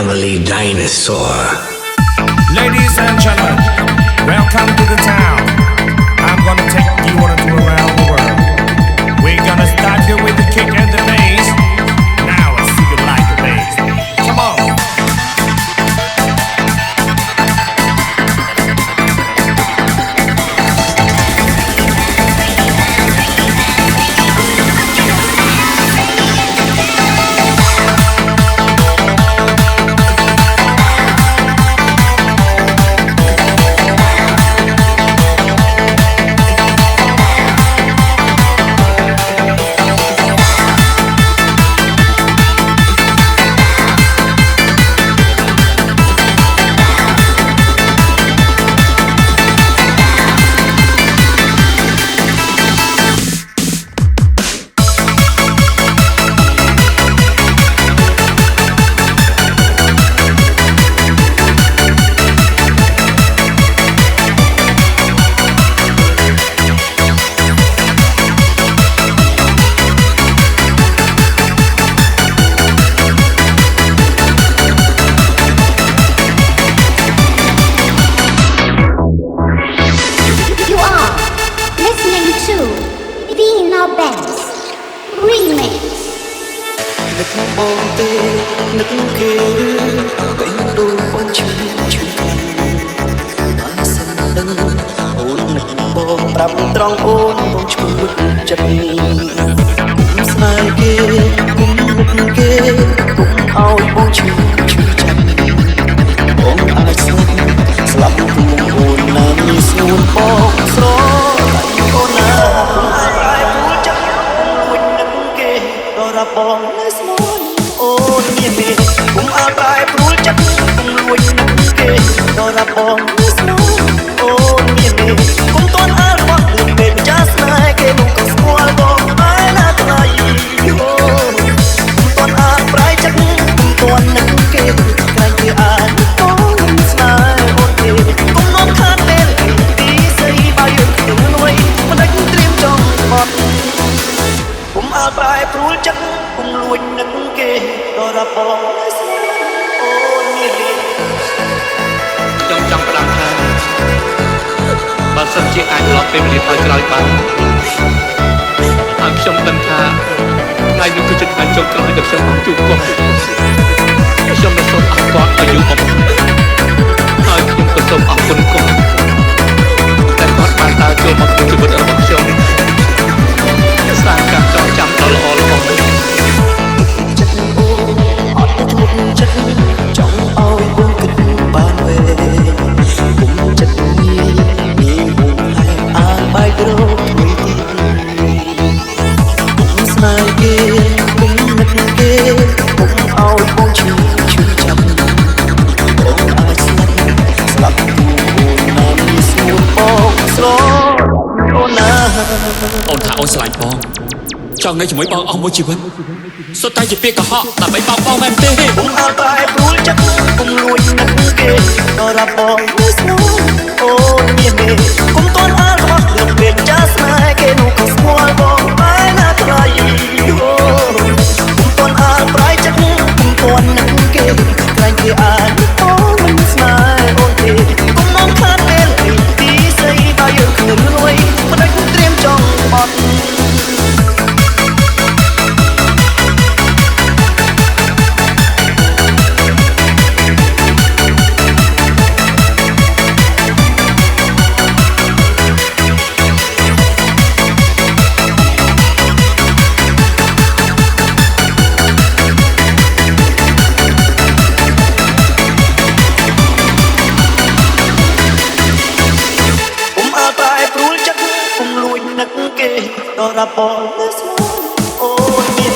family dinosaur. Ladies and gentlemen, welcome to the town. I'm gonna take you on a tour around the world. We're gonna start here with the kick and the bass. Now I see you like the bass. Come on.ចង់នៅជាមួយបងអស់មួយជីវិតសុទ្ធតែជាពាក្យកុហកដើម្បីបោកបងមែនទេកុំអើបែបព្រួលចិត្តកុំលួចនឹកគេក៏រាប់បងមិនស្នូអូនមានទេកុំតន់អើរបស់រឿងពេលចាស់ស្នេហ៍គេនោះក៏ស្គាល់បងបែរណាថ្លៃអូកុំតន់អើប្រៃចិត្តកុំតន់នឹកគេក្រែងគេអានអូនមិនស្នេហ៍អូនទេកុំមកខាត់ពេលពីស្អីបើយើងគ្មានរួយមិនដឹងត្រៀមចង់បត់ដល់រាប់បងមិនស្គាល់អូនមាន